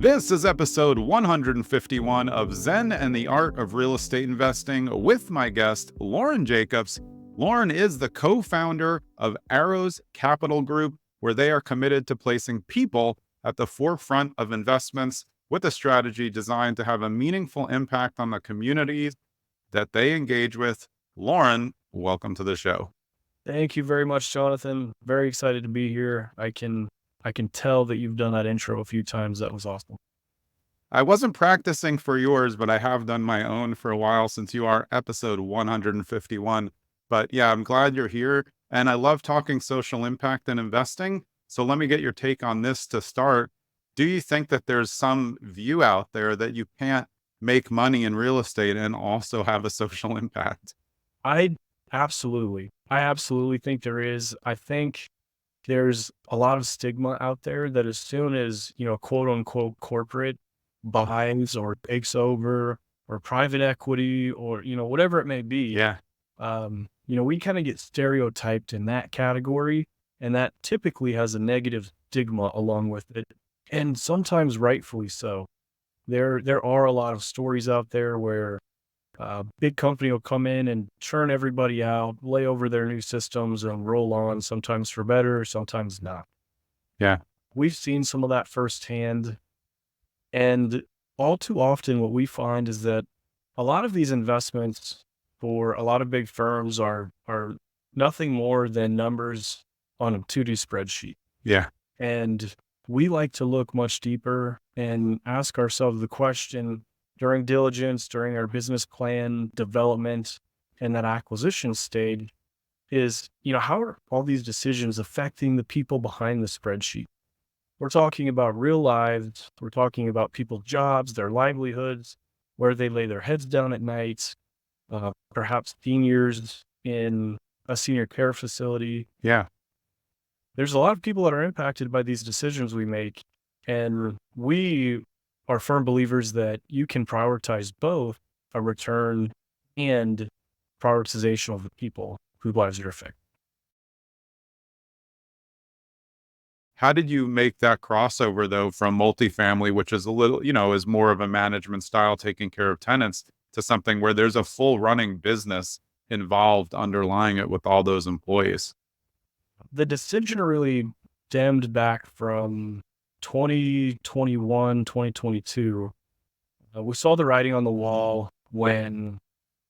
This is episode 151 of Zen and the Art of Real Estate Investing with my guest, Loren Jacobs. Loren is the co-founder of Arrows Capital Group, where they are committed to placing people at the forefront of investments with a strategy designed to have a meaningful impact on the communities that they engage with. Loren, welcome to the show. Thank you very much, Jonathan. Very excited to be here. I can tell that you've done that intro a few times. That was awesome. I wasn't practicing for yours, but I have done my own for a while since you are episode 151. But yeah, I'm glad you're here. And I love talking social impact and investing. So let me get your take on this to start. Do you think that there's some view out there that you can't make money in real estate and also have a social impact? I absolutely think there is. I think there's a lot of stigma out there that as soon as, quote unquote corporate buys or takes over or private equity or, whatever it may be. Yeah. We kind of get stereotyped in that category, and that typically has a negative stigma along with it. And sometimes rightfully so. There are a lot of stories out there where big company will come in and churn everybody out, lay over their new systems and roll on, sometimes for better, sometimes not. Yeah. We've seen some of that firsthand. And all too often what we find is that a lot of these investments for a lot of big firms are nothing more than numbers on a 2D spreadsheet. Yeah. And we like to look much deeper and ask ourselves the question during diligence, during our business plan development and that acquisition stage is, how are all these decisions affecting the people behind the spreadsheet? We're talking about real lives. We're talking about people's jobs, their livelihoods, where they lay their heads down at night, perhaps seniors in a senior care facility. Yeah. There's a lot of people that are impacted by these decisions we make. And we are firm believers that you can prioritize both a return and prioritization of the people whose lives are affected. How did you make that crossover though from multifamily, which is a little, is more of a management style taking care of tenants, to something where there's a full running business involved underlying it with all those employees? The decision really stemmed back from 2021, 2022. We saw the writing on the wall when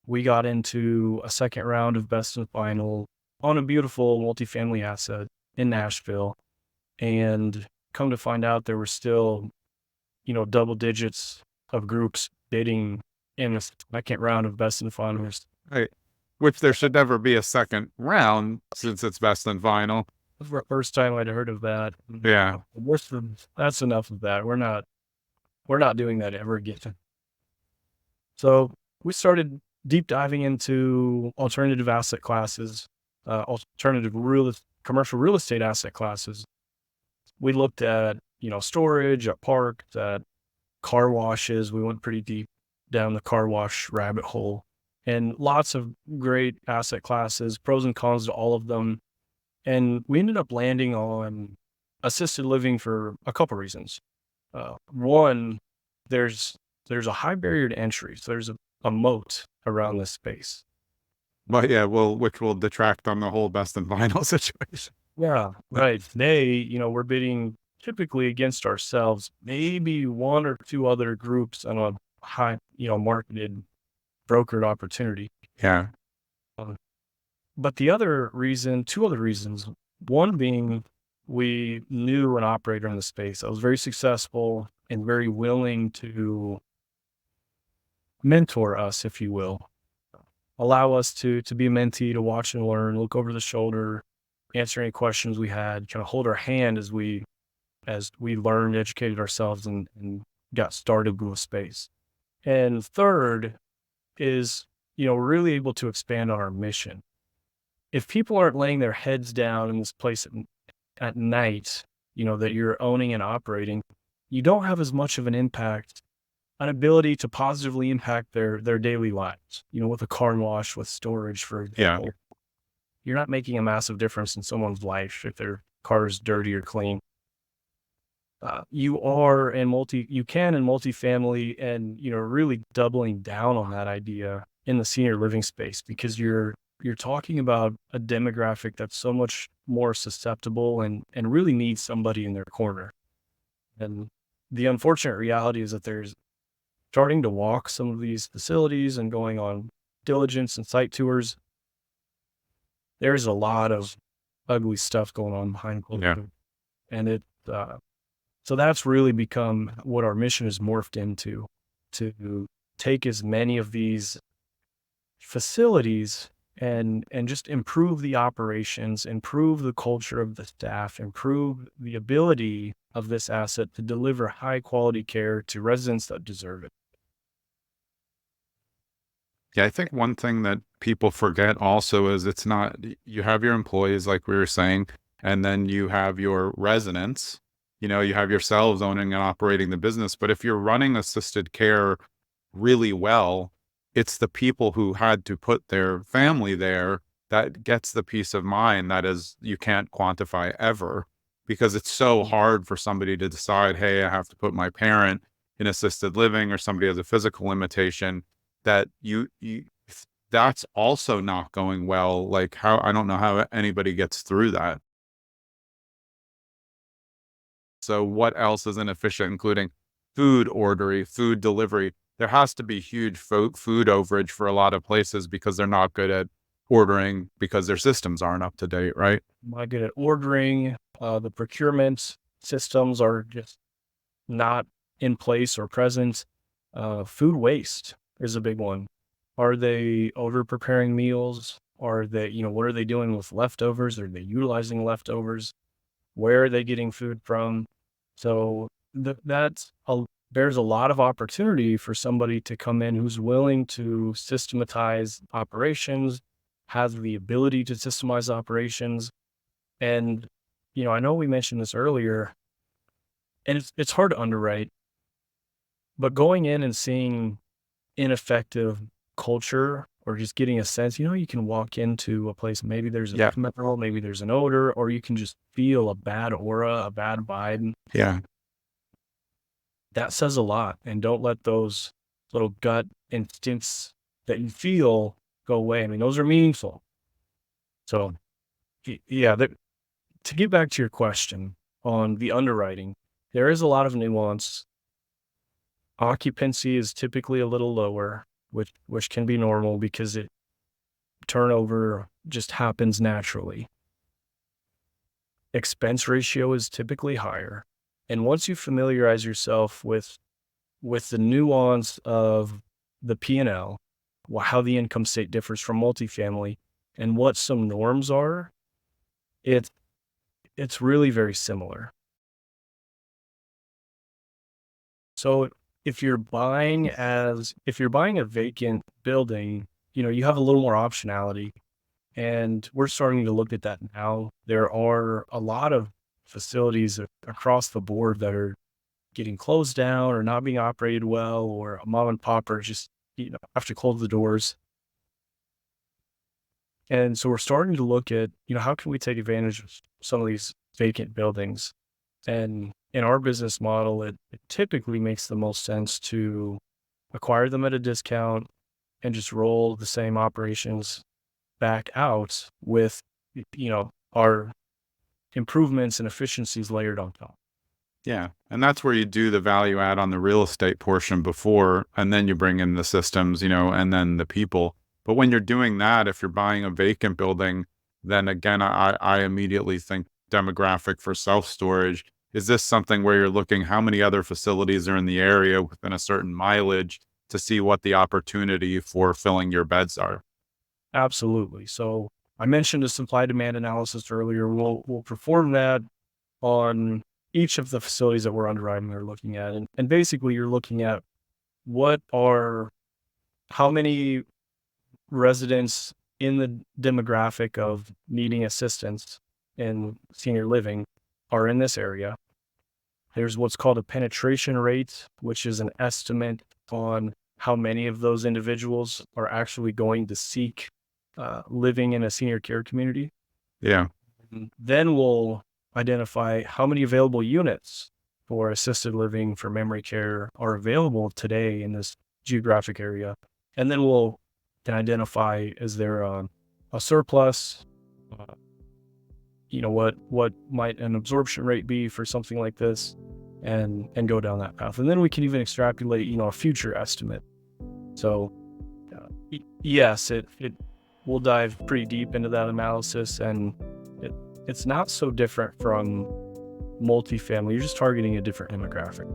we got into a second round of best and final on a beautiful multifamily asset in Nashville. And come to find out there were still, double digits of groups bidding in a second round of best and finals. Right. Which there should never be a second round since it's best and final. The first time I'd heard of that. Yeah. That's enough of that. We're not doing that ever again. So we started deep diving into alternative asset classes, commercial real estate asset classes. We looked at, storage, at parks, at car washes. We went pretty deep down the car wash rabbit hole, and lots of great asset classes, pros and cons to all of them. And we ended up landing on assisted living for a couple reasons. One, there's a high barrier to entry. So there's a moat around this space. But yeah, which will detract on the whole best and final situation. Yeah, right. We're bidding typically against ourselves, maybe one or two other groups on a high, marketed brokered opportunity. Yeah. But two other reasons, one being we knew an operator in the space that was very successful and very willing to mentor us, if you will, allow us to be a mentee, to watch and learn, look over the shoulder, answer any questions we had, kind of hold our hand as we learned, educated ourselves and got started with space. And third is, we're really able to expand on our mission. If people aren't laying their heads down in this place at night, that you're owning and operating, you don't have as much of an impact, an ability to positively impact their daily lives, with a car wash, with storage, for example. Yeah. You're not making a massive difference in someone's life if their car is dirty or clean. you can in multifamily, and really doubling down on that idea in the senior living space, because you're talking about a demographic that's so much more susceptible and really needs somebody in their corner. And the unfortunate reality is that there's starting to walk some of these facilities and going on diligence and site tours. There's a lot of ugly stuff going on behind closed doors. And so that's really become what our mission has morphed into, to take as many of these facilities and just improve the operations, improve the culture of the staff, improve the ability of this asset to deliver high quality care to residents that deserve it. Yeah, I think one thing that people forget also is it's not, you have your employees, like we were saying, and then you have your residents, you have yourselves owning and operating the business. But if you're running assisted care really well, it's the people who had to put their family there that gets the peace of mind that is, you can't quantify ever, because it's so hard for somebody to decide, hey, I have to put my parent in assisted living, or somebody has a physical limitation, that that's also not going well. Like, how, I don't know how anybody gets through that. So what else is inefficient, including food ordering, food delivery? There has to be huge food overage for a lot of places because they're not good at ordering, because their systems aren't up to date, right? Not good at ordering. The procurement systems are just not in place or present. Food waste is a big one. Are they over preparing meals? Are they, what are they doing with leftovers? Are they utilizing leftovers? Where are they getting food from? So there's a lot of opportunity for somebody to come in who's willing to systematize operations, has the ability to systemize operations. And, I know we mentioned this earlier, and it's hard to underwrite, but going in and seeing ineffective culture, or just getting a sense, you can walk into a place, maybe there's a Yeah. smell, maybe there's an odor, or you can just feel a bad aura, a bad vibe. Yeah. That says a lot. And don't let those little gut instincts that you feel go away. I mean, those are meaningful. So, yeah, to get back to your question on the underwriting, there is a lot of nuance. Occupancy is typically a little lower, which can be normal because turnover just happens naturally. Expense ratio is typically higher. And once you familiarize yourself with the nuance of the P&L, how the income state differs from multifamily, and what some norms are, it's really very similar. So if you're buying a vacant building, you have a little more optionality. And we're starting to look at that now. There are a lot of facilities across the board that are getting closed down or not being operated well, or a mom and pop are just, have to close the doors. And so we're starting to look at, how can we take advantage of some of these vacant buildings? And in our business model, it typically makes the most sense to acquire them at a discount and just roll the same operations back out with, our improvements and efficiencies layered on top. Yeah. And that's where you do the value add on the real estate portion before, and then you bring in the systems, and then the people. But when you're doing that, if you're buying a vacant building, then again, I immediately think demographic for self-storage. Is this something where you're looking how many other facilities are in the area within a certain mileage to see what the opportunity for filling your beds are? Absolutely. So I mentioned a supply demand analysis earlier. We'll perform that on each of the facilities that we're underwriting or looking at. And basically you're looking at how many residents in the demographic of needing assistance in senior living are in this area. There's what's called a penetration rate, which is an estimate on how many of those individuals are actually going to seek living in a senior care community. Yeah. Then we'll identify how many available units for assisted living, for memory care are available today in this geographic area. And then we'll can identify, is there a surplus? What might an absorption rate be for something like this, and go down that path. And then we can even extrapolate, a future estimate. So yes, it we'll dive pretty deep into that analysis, and it's not so different from multifamily. You're just targeting a different demographic.